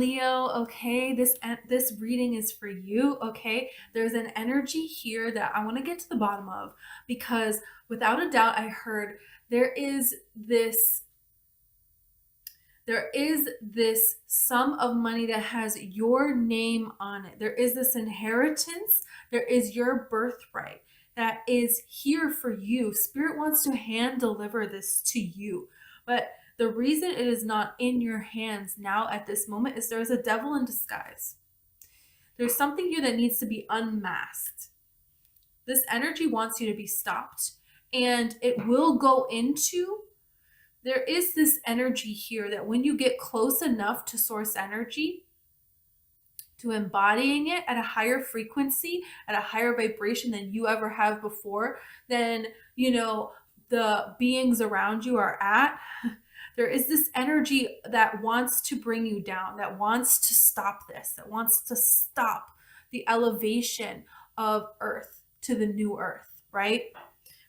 Leo, okay, this reading is for you, okay? There's an energy here that I want to get to the bottom of, because without a doubt I heard there is this sum of money that has your name on it. There is this inheritance, there is your birthright that is here for you. Spirit wants to hand deliver this to you. But the reason it is not in your hands now at this moment is there is a devil in disguise. There's something here that needs to be unmasked. This energy wants you to be stopped, and it will go into, there is this energy here that when you get close enough to source energy, to embodying it at a higher frequency, at a higher vibration than you ever have before, then, the beings around you are at, there is this energy that wants to bring you down, that wants to stop this, that wants to stop the elevation of Earth to the new Earth, right?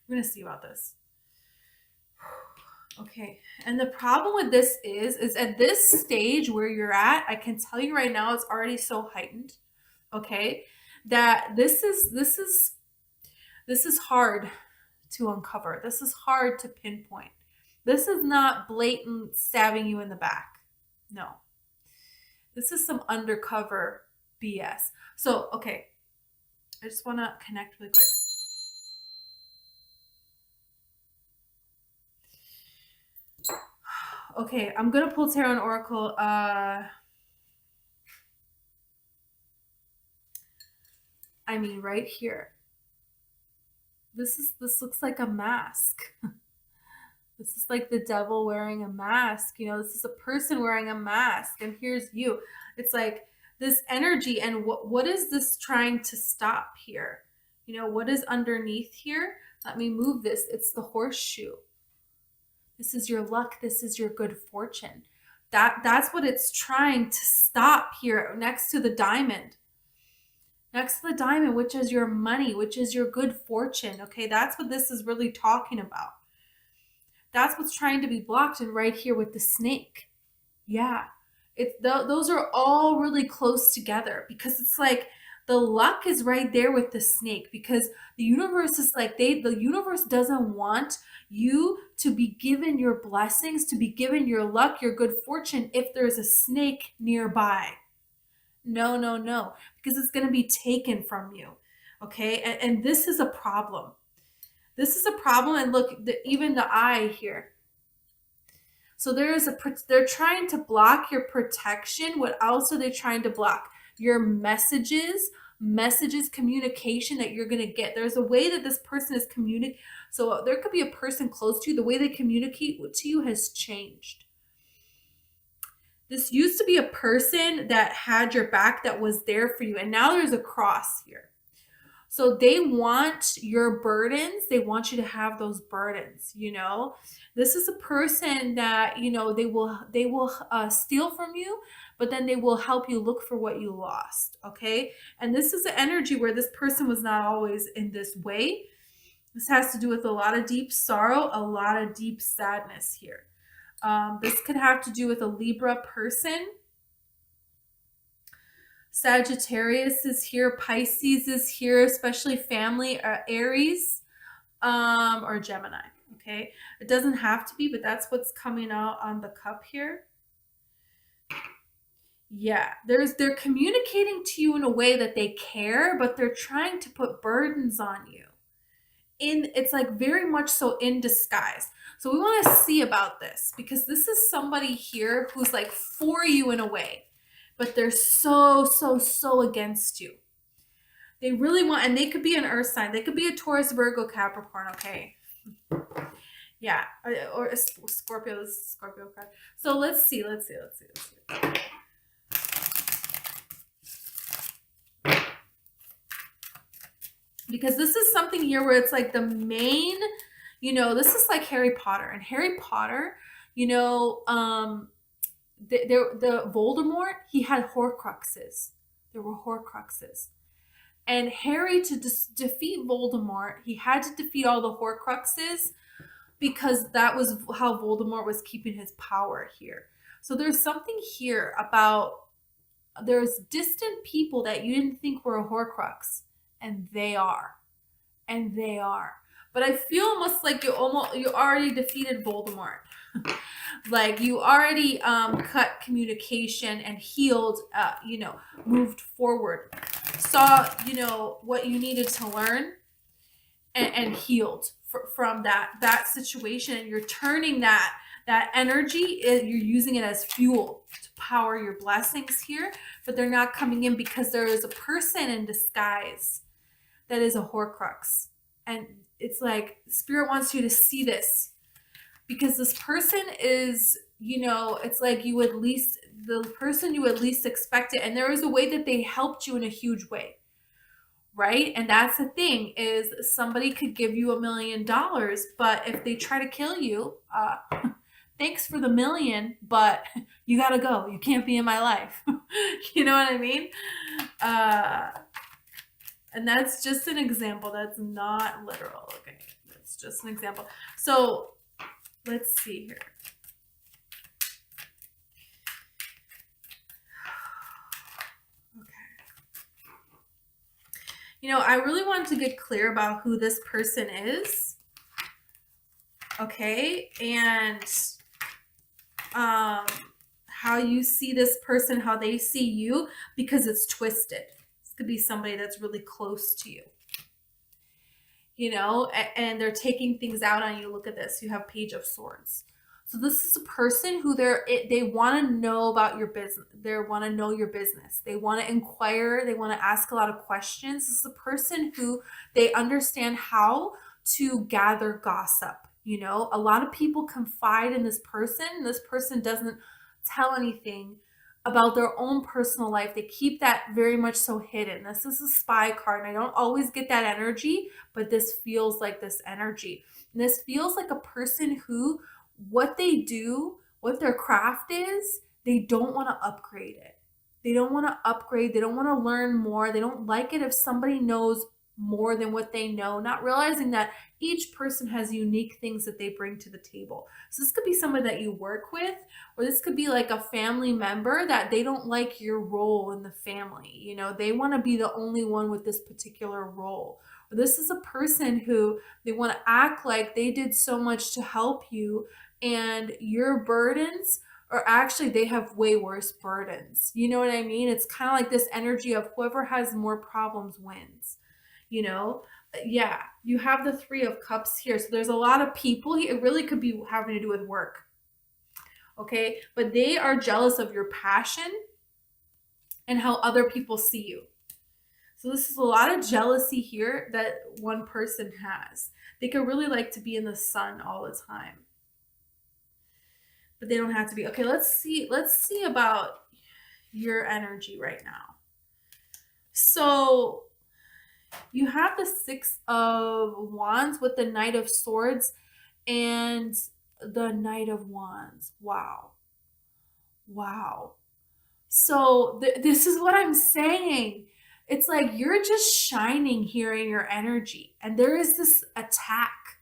We're going to see about this. Okay, and the problem with this is at this stage where you're at, I can tell you right now, it's already so heightened, okay, that this is hard to uncover. This is hard to pinpoint. This is not blatant stabbing you in the back. No. This is some undercover BS. So, okay, I just want to connect really quick. Okay, I'm going to pull Tarot and Oracle. Right here. This looks like a mask. This is like the devil wearing a mask. This is a person wearing a mask, and here's you. It's like this energy, and what is this trying to stop here? What is underneath here? Let me move this. It's the horseshoe. This is your luck. This is your good fortune. That's what it's trying to stop here next to the diamond. Next to the diamond, which is your money, which is your good fortune. Okay, that's what this is really talking about. That's what's trying to be blocked. And right here with the snake. Yeah, those are all really close together, because it's like the luck is right there with the snake, because the universe is like, the universe doesn't want you to be given your blessings, to be given your luck, your good fortune, if there's a snake nearby. No, because it's going to be taken from you. Okay, and this is a problem. This is a problem. And look, even the eye here. So they're trying to block your protection. What else are they trying to block? Your messages, communication that you're going to get. There's a way that this person is communicating. So there could be a person close to you. The way they communicate to you has changed. This used to be a person that had your back, that was there for you. And now there's a cross here. So they want your burdens. They want you to have those burdens, This is a person that, they will steal from you, but then they will help you look for what you lost, okay? And this is the energy where this person was not always in this way. This has to do with a lot of deep sorrow, a lot of deep sadness here. This could have to do with a Libra person. Sagittarius is here. Pisces is here, especially family, Aries, or Gemini. Okay, it doesn't have to be, but that's what's coming out on the cup here. Yeah, they're communicating to you in a way that they care, but they're trying to put burdens on you. It's like very much so in disguise. So we want to see about this, because this is somebody here who's like for you in a way, but they're so against you. They really want, and they could be an earth sign. They could be a Taurus, Virgo, Capricorn, okay? Yeah, or a Scorpio. This is Scorpio card. So let's see. Because this is something here where it's like the main, this is like Harry Potter. And Harry Potter, the Voldemort, he had horcruxes. There were horcruxes. And Harry, to defeat Voldemort, he had to defeat all the horcruxes, because that was how Voldemort was keeping his power here. So there's something here about There's distant people that you didn't think were a horcrux, and they are. And they are. But I feel almost like you already defeated Voldemort. Like you already cut communication and healed, moved forward, saw, what you needed to learn, and healed from that situation, and you're turning that energy, you're using it as fuel to power your blessings here. But they're not coming in because there is a person in disguise that is a horcrux. And it's like spirit wants you to see this, because this person is, it's like the person you at least expect it, and there is a way that they helped you in a huge way, right? And that's the thing, is somebody could give you $1 million, but if they try to kill you, thanks for the million, but you gotta go. You can't be in my life. You know what I mean? And that's just an example. That's not literal. Okay, that's just an example. So let's see here. I really wanted to get clear about who this person is. Okay, and how you see this person, how they see you, because it's twisted. This could be somebody that's really close to you. And they're taking things out on you. Look at this. You have Page of Swords. So this is a person who they want to know about your business. They want to know your business. They want to inquire. They want to ask a lot of questions. This is a person who they understand how to gather gossip. A lot of people confide in this person. This person doesn't tell anything about their own personal life. They keep that very much so hidden. This is a spy card, and I don't always get that energy, but this feels like this energy. And this feels like a person who, what they do, what their craft is, they don't want to upgrade it. They don't want to upgrade. They don't want to learn more. They don't like it if somebody knows more than what they know, not realizing that each person has unique things that they bring to the table. So this could be someone that you work with, or this could be like a family member that they don't like your role in the family. They want to be the only one with this particular role. Or this is a person who they want to act like they did so much to help you, and your burdens are actually, they have way worse burdens. You know what I mean? It's kind of like this energy of whoever has more problems wins. Yeah, you have the Three of Cups here. So there's a lot of people. It really could be having to do with work. Okay, but they are jealous of your passion and how other people see you. So this is a lot of jealousy here that one person has. They could really like to be in the sun all the time, but they don't have to be. Okay, let's see about your energy right now. So you have the Six of Wands with the Knight of Swords and the Knight of Wands. Wow. So this is what I'm saying. It's like you're just shining here in your energy, and there is this attack.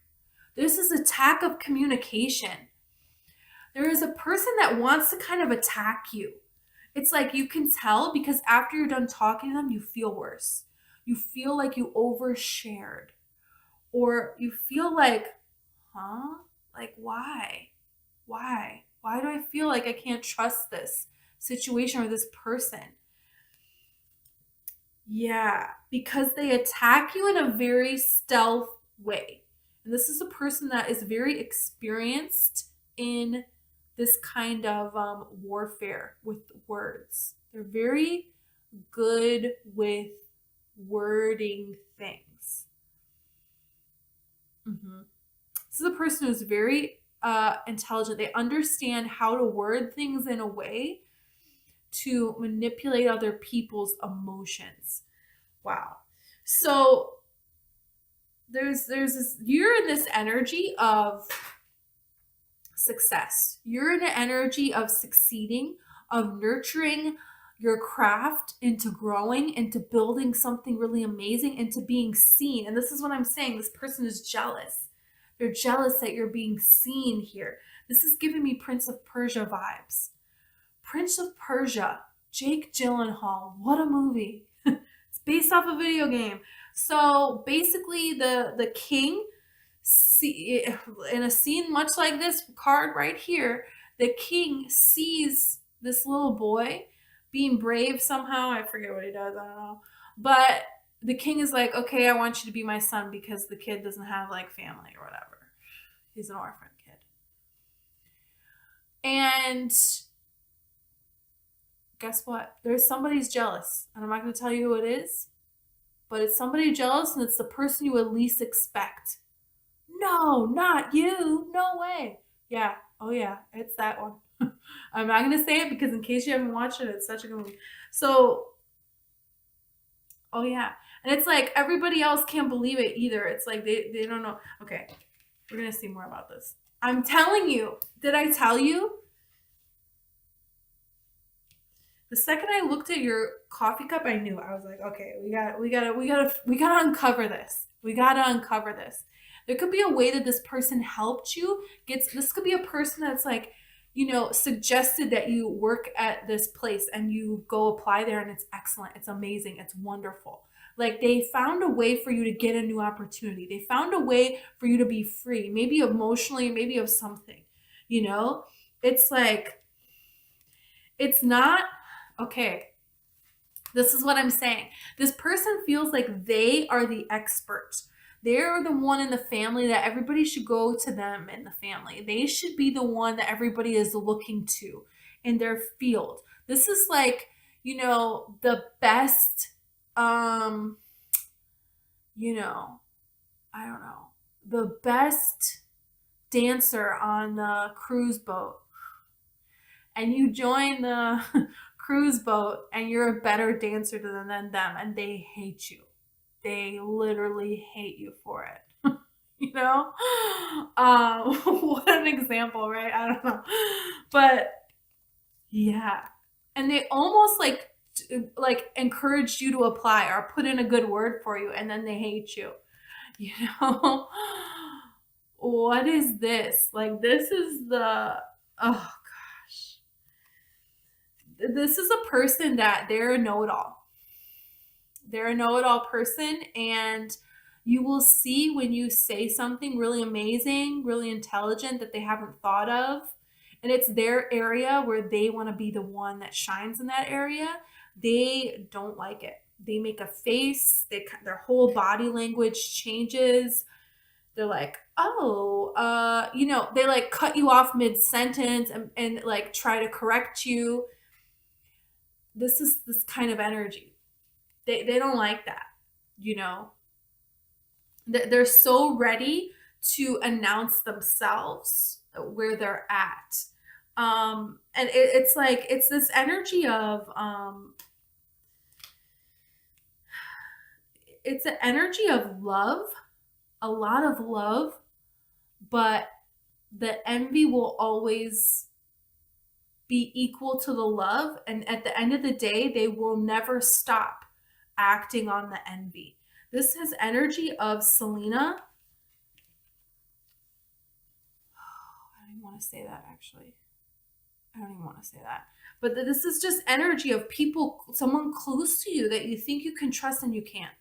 There's this attack of communication. There is a person that wants to kind of attack you. It's like you can tell, because after you're done talking to them, you feel worse. You feel like you overshared, or you feel like, like why do I feel like I can't trust this situation or this person? Yeah, because they attack you in a very stealth way. And this is a person that is very experienced in this kind of warfare with words. They're very good with wording things. This is a person who's very intelligent. They understand how to word things in a way to manipulate other people's emotions. Wow. So there's this, you're in this energy of success. You're in an energy of succeeding, of nurturing your craft into growing, into building something really amazing, into being seen. And this is what I'm saying. This person is jealous. They're jealous that you're being seen here. This is giving me Prince of Persia vibes. Prince of Persia, Jake Gyllenhaal. What a movie. It's based off a video game. So basically, the king, see, in a scene much like this card right here, the king sees this little boy being brave somehow. I forget what he does. I don't know. But the king is like, okay, I want you to be my son because the kid doesn't have like family or whatever. He's an orphan kid. And guess what? There's somebody's jealous. And I'm not going to tell you who it is, but it's somebody jealous, and it's the person you would least expect. No, not you. No way. Yeah. Oh, yeah. It's that one. I'm not going to say it because in case you haven't watched it, it's such a good movie. So, oh, yeah. And it's like everybody else can't believe it either. It's like they don't know. Okay. We're going to see more about this. I'm telling you. Did I tell you? The second I looked at your coffee cup, I knew. I was like, okay, we gotta uncover this. We gotta uncover this. There could be a way that this person helped you. This could be a person that's like, suggested that you work at this place and you go apply there, and it's excellent. It's amazing. It's wonderful. Like they found a way for you to get a new opportunity. They found a way for you to be free, maybe emotionally, maybe of something. It's like, it's not okay. This is what I'm saying. This person feels like they are the expert. They're the one in the family that everybody should go to them in the family. They should be the one that everybody is looking to in their field. This is like, the best, I don't know, the best dancer on the cruise boat. And you join the cruise boat and you're a better dancer than them, and they hate you. They literally hate you for it. What an example, right? I don't know. But yeah. And they almost like encouraged you to apply or put in a good word for you, and then they hate you. What is this? Like, this is oh, this is a person that they're a know-it-all. They're a know-it-all person, and you will see when you say something really amazing, really intelligent that they haven't thought of, and it's their area where they want to be the one that shines in that area. They don't like it. They make a face. Their whole body language changes. They're like, oh, they like cut you off mid-sentence and like try to correct you. This is this kind of energy. They don't like that, They're so ready to announce themselves where they're at. And it's like, it's this energy of, it's an energy of love, a lot of love, but the envy will always be equal to the love. And at the end of the day, they will never stop acting on the envy. This has energy of Selena. I don't even want to say that, actually. I don't even want to say that. But this is just energy of people, someone close to you that you think you can trust and you can't.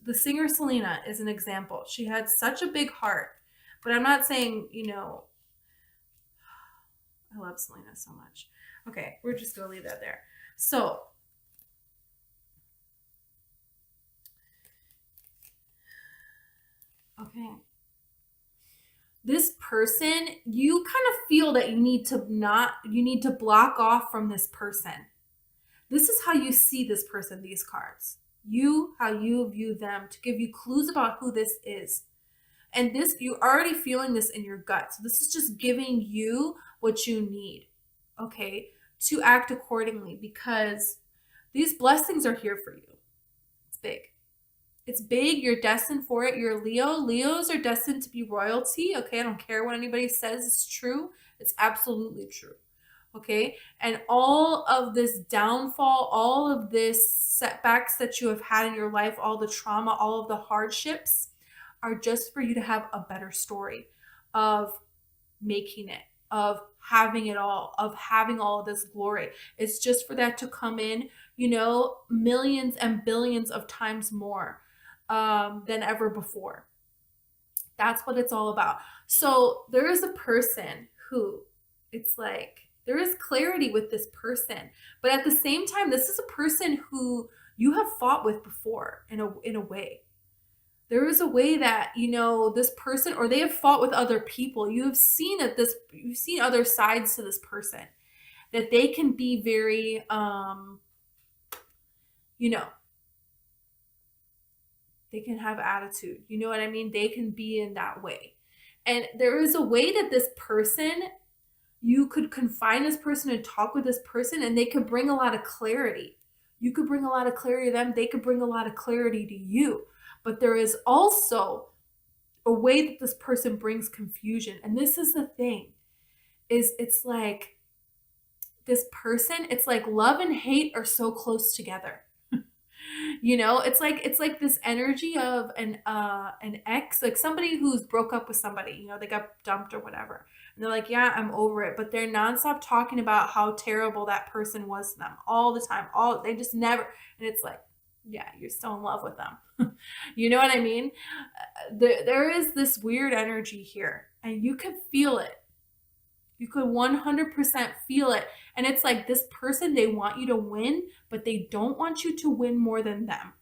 The singer Selena is an example. She had such a big heart. But I'm not saying, I love Selena so much. Okay, we're just going to leave that there. So, okay. This person, you kind of feel that you need to block off from this person. This is how you see this person, these cards. How you view them, to give you clues about who this is. And this, you're already feeling this in your gut. So this is just giving you what you need, okay, to act accordingly, because these blessings are here for you. It's big. It's big. You're destined for it. You're Leo. Leos are destined to be royalty, okay? I don't care what anybody says. It's true. It's absolutely true, okay? And all of this downfall, all of this setbacks that you have had in your life, all the trauma, all of the hardships, are just for you to have a better story of making it, of having it all, of having all of this glory. It's just for that to come in, you know, millions and billions of times more than ever before. That's what it's all about. So there is a person who, it's like, there is clarity with this person, but at the same time, this is a person who you have fought with before in a way. There is a way that, you know, this person, or they have fought with other people. You have seen that you've seen other sides to this person, that they can be very, you know, they can have attitude. You know what I mean? They can be in that way. And there is a way that this person, you could confine this person and talk with this person, and they could bring a lot of clarity. You could bring a lot of clarity to them. They could bring a lot of clarity to you. But there is also a way that this person brings confusion. And this is the thing, is it's like this person, it's like love and hate are so close together. You know, it's like this energy of an ex, like somebody who's broke up with somebody, you know, they got dumped or whatever. And they're like, yeah, I'm over it. But they're nonstop talking about how terrible that person was to them all the time. They just never, and it's like, yeah, you're still in love with them. You know what I mean? There is this weird energy here, and you can feel it. You could 100% feel it. And it's like this person, they want you to win, but they don't want you to win more than them.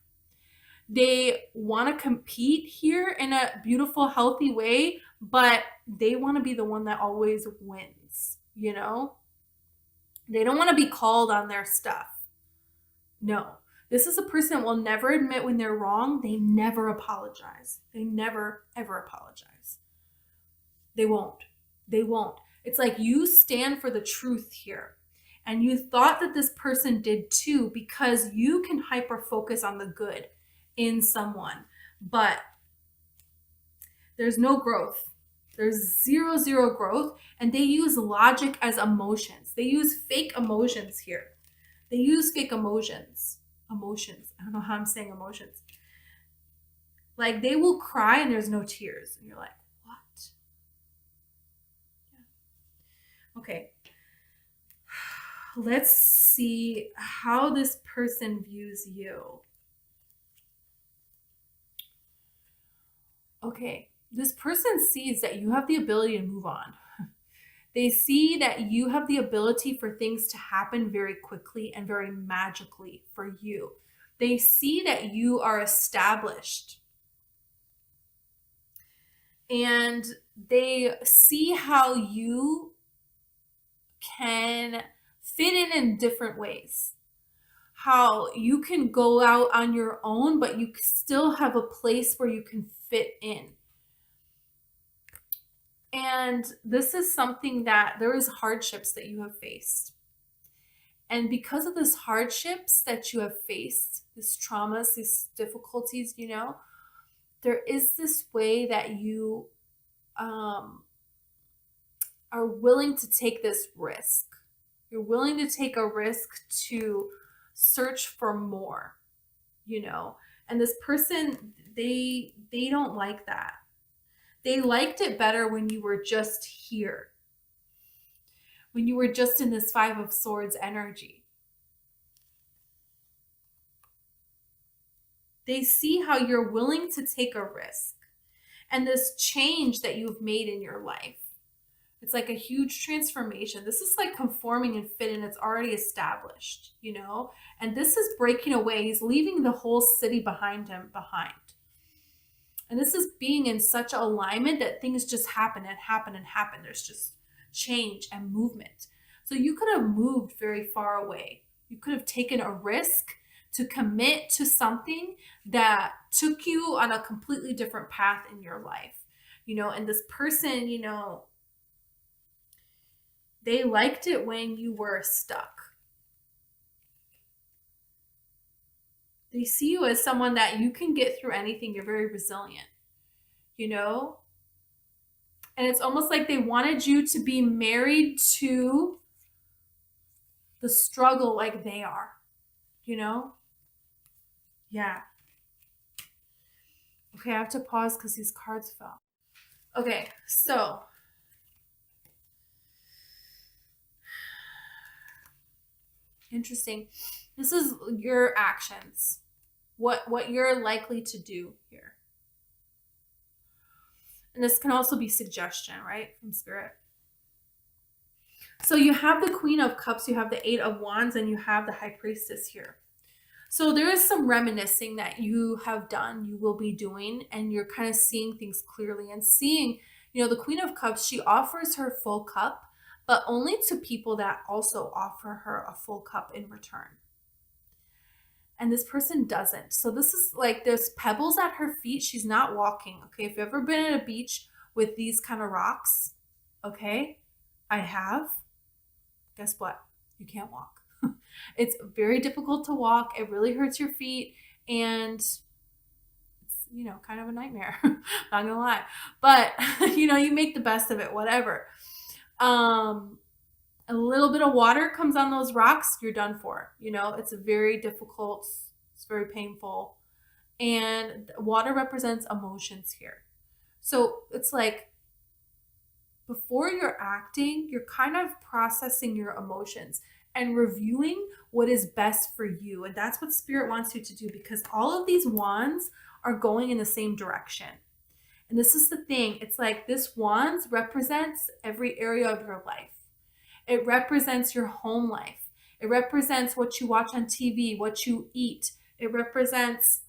They want to compete here in a beautiful, healthy way, but they want to be the one that always wins, you know? They don't want to be called on their stuff. No. This is a person that will never admit when they're wrong. They never apologize. They never, ever apologize. They won't. They won't. It's like you stand for the truth here. And you thought that this person did too, because you can hyper focus on the good in someone. But there's no growth. There's zero growth. And they use logic as emotions. They use fake emotions here. They use fake emotions. Emotions. I don't know how I'm saying emotions. Like they will cry and there's no tears. And you're like, what? Yeah. Okay. Let's see how this person views you. Okay. This person sees that you have the ability to move on. They see that you have the ability for things to happen very quickly and very magically for you. They see that you are established. And they see how you can fit in different ways. How you can go out on your own, but you still have a place where you can fit in. And this is something that there is hardships that you have faced. And because of this hardships that you have faced, these traumas, these difficulties, you know, there is this way that you are willing to take this risk. You're willing to take a risk to search for more, you know. And this person, they don't like that. They liked it better when you were just here. When you were just in this Five of Swords energy. They see how you're willing to take a risk. And this change that you've made in your life. It's like a huge transformation. This is like conforming and fitting. It's already established, you know? And this is breaking away. He's leaving the whole city behind him behind. And this is being in such alignment that things just happen and happen and happen. There's just change and movement. So you could have moved very far away. You could have taken a risk to commit to something that took you on a completely different path in your life, you know? And this person, you know, they liked it when you were stuck. They see you as someone that you can get through anything. You're very resilient, you know? And it's almost like they wanted you to be married to the struggle like they are, you know? Yeah. Okay, I have to pause because these cards fell. Okay, so Interesting. This is your actions. What you're likely to do here. And this can also be suggestion, right? From spirit. So you have the Queen of Cups, you have the Eight of Wands, and you have the High Priestess here. So there is some reminiscing that you have done, you will be doing, and you're kind of seeing things clearly and seeing, the Queen of Cups, she offers her full cup, but only to people that also offer her a full cup in return. And this person doesn't. So this is like there's pebbles at her feet. She's not walking. Okay. If you've ever been at a beach with these kind of rocks, okay, I have. Guess what? You can't walk. It's very difficult to walk. It really hurts your feet. And it's, kind of a nightmare. Not gonna lie. But, you make the best of it, whatever. A little bit of water comes on those rocks, you're done for. It's very difficult. It's very painful. And water represents emotions here. So it's like before you're acting, you're kind of processing your emotions and reviewing what is best for you. And that's what Spirit wants you to do, because all of these wands are going in the same direction. And this is the thing. It's like this wands represents every area of your life. It represents your home life. It represents what you watch on TV, what you eat. It represents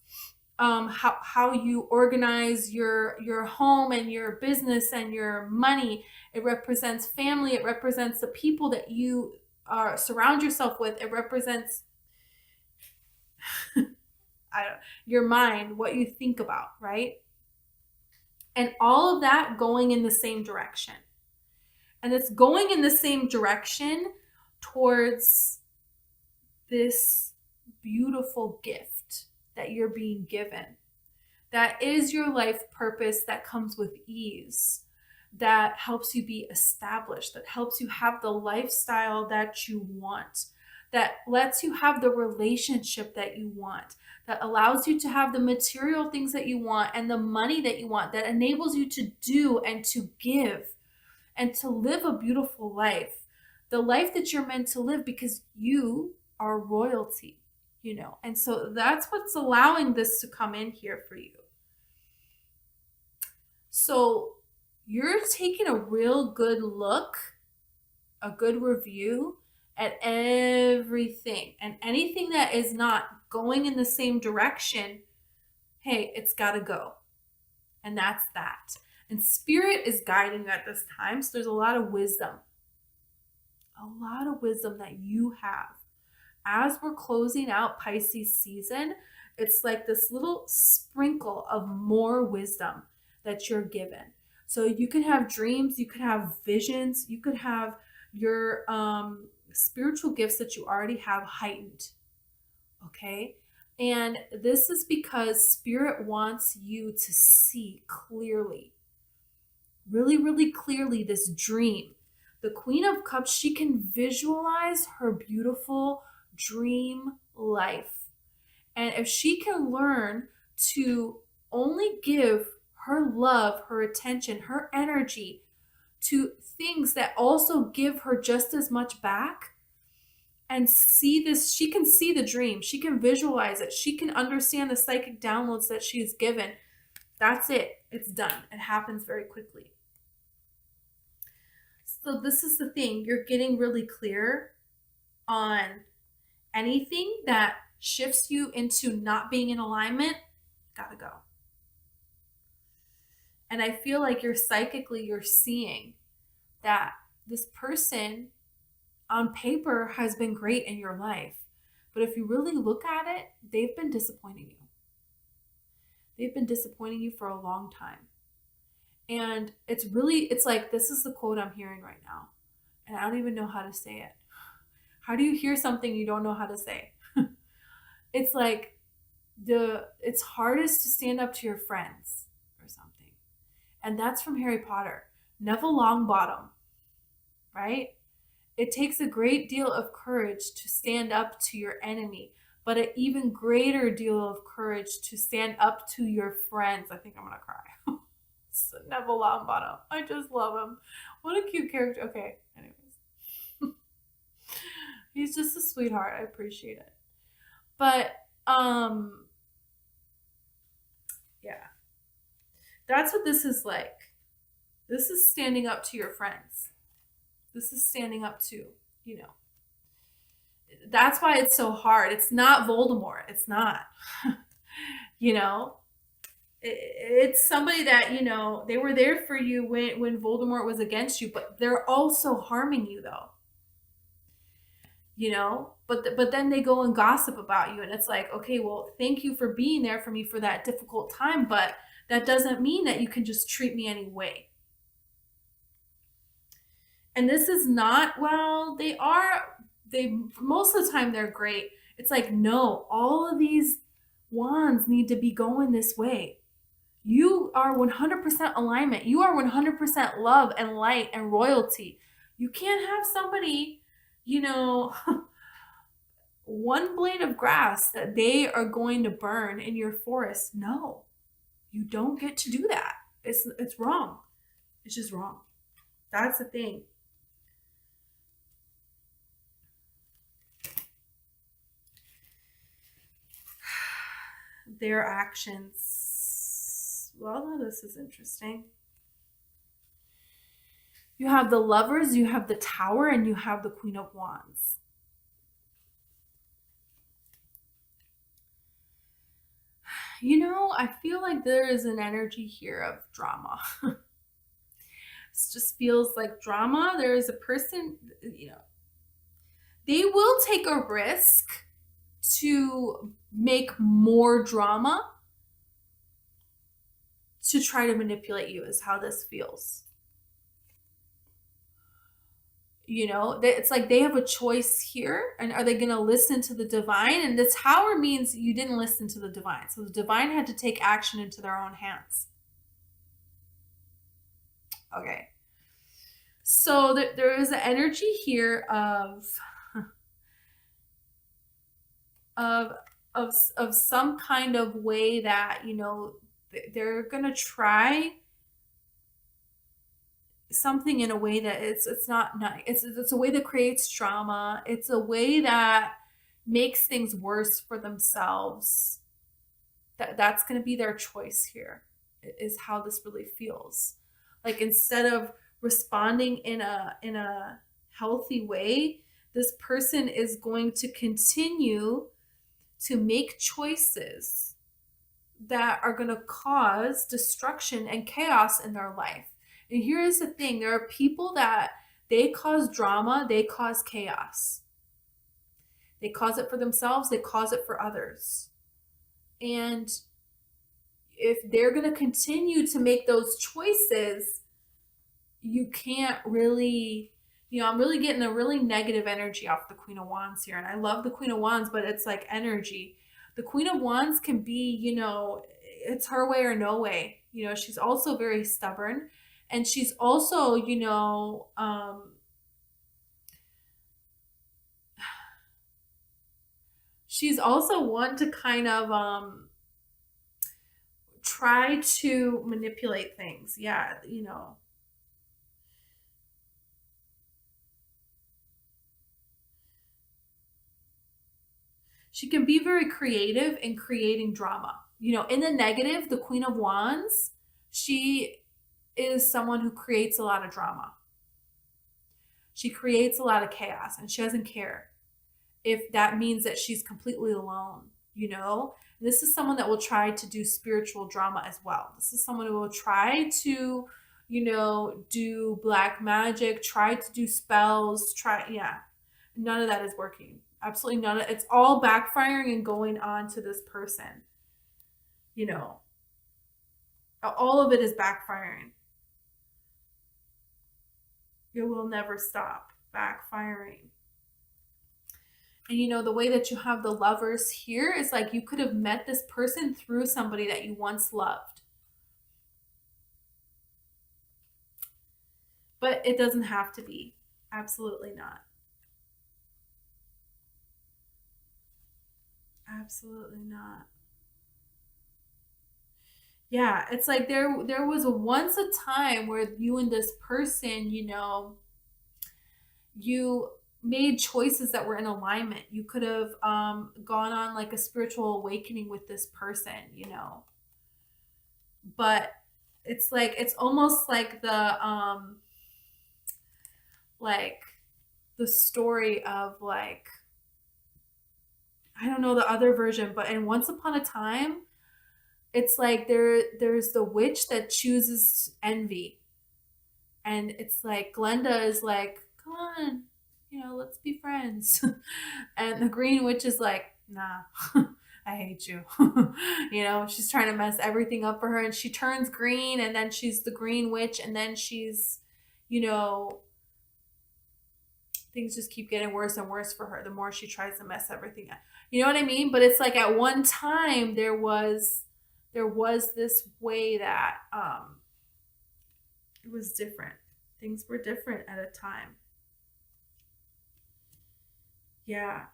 how you organize your home and your business and your money. It represents family. It represents the people that you surround yourself with. It represents your mind, what you think about, right? And all of that going in the same direction. And it's going in the same direction towards this beautiful gift that you're being given. That is your life purpose that comes with ease, that helps you be established, that helps you have the lifestyle that you want, that lets you have the relationship that you want, that allows you to have the material things that you want and the money that you want, that enables you to do and to give and to live a beautiful life, the life that you're meant to live, because you are royalty, and so that's what's allowing this to come in here for you. So you're taking a real good look, a good review at everything, and anything that is not going in the same direction, hey, it's got to go. And that's that. And Spirit is guiding you at this time. So there's a lot of wisdom that you have. As we're closing out Pisces season, it's like this little sprinkle of more wisdom that you're given. So you can have dreams, you could have visions, you could have your spiritual gifts that you already have heightened. Okay? And this is because Spirit wants you to see clearly, really, really clearly, this dream. The Queen of Cups, she can visualize her beautiful dream life. And if she can learn to only give her love, her attention, her energy to things that also give her just as much back, and see this, she can see the dream, she can visualize it, she can understand the psychic downloads that she is given. That's it. It's done. It happens very quickly. So this is the thing. You're getting really clear on anything that shifts you into not being in alignment. Gotta go. And I feel like you're seeing that this person on paper has been great in your life. But if you really look at it, they've been disappointing you. They've been disappointing you for a long time. And it's like, this is the quote I'm hearing right now. And I don't even know how to say it. How do you hear something you don't know how to say? It's like it's hardest to stand up to your friends or something. And that's from Harry Potter. Neville Longbottom, right? It takes a great deal of courage to stand up to your enemy, but an even greater deal of courage to stand up to your friends. I think I'm going to cry. Neville Longbottom. I just love him. What a cute character. Okay, anyways. He's just a sweetheart. I appreciate it. But yeah. That's what this is like. This is standing up to your friends. This is standing up to, you know. That's why it's so hard. It's not Voldemort. It's not. You know, it's somebody that, you know, they were there for you when Voldemort was against you, but they're also harming you though. You know, but then they go and gossip about you, and it's like, okay, well, thank you for being there for me for that difficult time, but that doesn't mean that you can just treat me any way. And this is not, well, they most of the time they're great. It's like, no, all of these wands need to be going this way. You are 100% alignment. You are 100% love and light and royalty. You can't have somebody, you know, one blade of grass that they are going to burn in your forest. No, you don't get to do that. It's wrong. It's just wrong. That's the thing. Their actions. Well, now this is interesting. You have the Lovers, you have the Tower, and you have the Queen of Wands. You know, I feel like there is an energy here of drama. It just feels like drama. There is a person, you know, they will take a risk to make more drama to try to manipulate you, is how this feels. You know, it's like they have a choice here, and are they going to listen to the divine? And the Tower means you didn't listen to the divine, so the divine had to take action into their own hands. Okay, so there is an energy here of of some kind of way that, you know, they're gonna try something in a way that it's not nice. It's a way that creates trauma. It's a way that makes things worse for themselves. That's going to be their choice here, is how this really feels. Like, instead of responding in a healthy way, this person is going to continue to make choices that are going to cause destruction and chaos in their life. And here's the thing, there are people that they cause drama, they cause chaos. They cause it for themselves, they cause it for others. And if they're going to continue to make those choices, you can't really, you know, I'm really getting a really negative energy off the Queen of Wands here. And I love the Queen of Wands, but it's like energy. The Queen of Wands can be, you know, it's her way or no way. You know, she's also very stubborn. And she's also, you know, she's also one to kind of try to manipulate things. Yeah, you know. She can be very creative in creating drama. You know, in the negative, the Queen of Wands, she is someone who creates a lot of drama. She creates a lot of chaos, and she doesn't care if that means that she's completely alone, you know? This is someone that will try to do spiritual drama as well. This is someone who will try to, you know, do black magic, try to do spells, yeah. None of that is working. Absolutely none of it's all backfiring and going on to this person. You know, all of it is backfiring. It will never stop backfiring. And you know, the way that you have the Lovers here is like you could have met this person through somebody that you once loved. But it doesn't have to be. Absolutely not. Absolutely not. Yeah, it's like there was once a time where you and this person, you know, you made choices that were in alignment. You could have gone on like a spiritual awakening with this person, you know. But it's like, it's almost like the story of like, I don't know the other version, but in Once Upon a Time, it's like there's the witch that chooses envy. And it's like Glenda is like, come on, you know, let's be friends. And the Green Witch is like, nah, I hate you. You know, she's trying to mess everything up for her, and she turns green, and then she's the Green Witch, and then she's, you know, things just keep getting worse and worse for her the more she tries to mess everything up. You know what I mean? But it's like at one time there was this way that it was different. Things were different at a time. Yeah.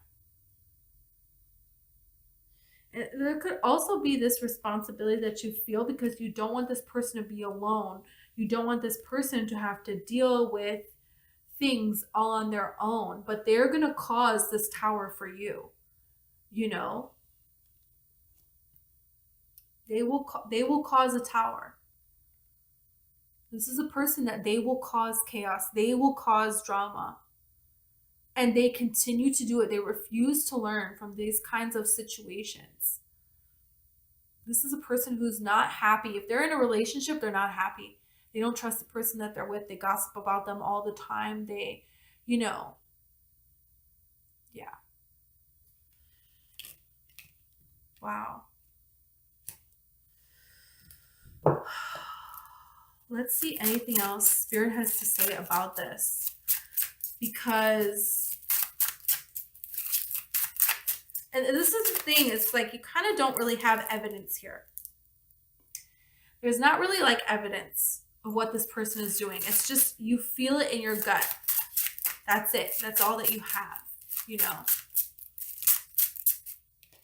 And there could also be this responsibility that you feel because you don't want this person to be alone. You don't want this person to have to deal with things all on their own, but they're going to cause this tower for you. You know, they will cause a tower. This is a person that they will cause chaos. They will cause drama. And they continue to do it. They refuse to learn from these kinds of situations. This is a person who's not happy. If they're in a relationship, they're not happy. They don't trust the person that they're with. They gossip about them all the time. They, you know, yeah. Wow. Let's see anything else Spirit has to say about this. Because, and this is the thing, it's like you kind of don't really have evidence here. There's not really like evidence of what this person is doing. It's just you feel it in your gut. That's it. That's all that you have, you know.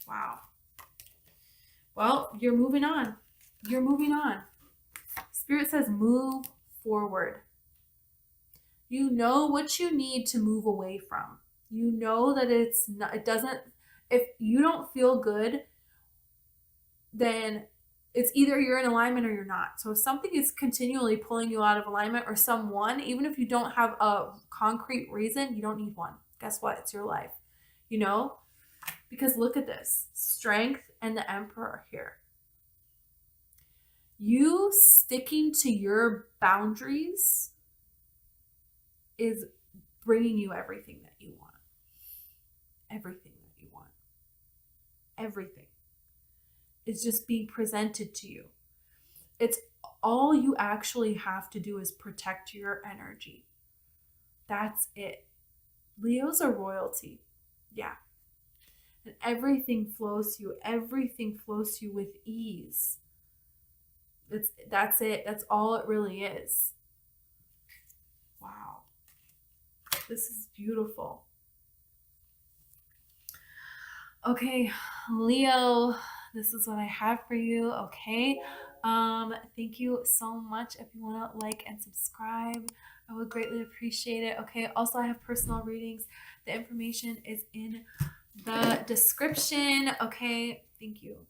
Wow. Well, you're moving on. You're moving on. Spirit says move forward. You know what you need to move away from. You know that it's not, it doesn't, if you don't feel good, then it's either you're in alignment or you're not. So if something is continually pulling you out of alignment, or someone, even if you don't have a concrete reason, you don't need one. Guess what? It's your life, you know? Because look at this, Strength and the Emperor here. You sticking to your boundaries is bringing you everything that you want. Everything that you want. Everything. It's just being presented to you. It's all you actually have to do is protect your energy. That's it. Leos are royalty. Yeah. And everything flows to you. Everything flows to you with ease. That's it. That's all it really is. Wow. This is beautiful. Okay, Leo, this is what I have for you. Okay. Thank you so much. If you want to like and subscribe, I would greatly appreciate it. Okay. Also, I have personal readings. The information is in the description. Okay. Thank you.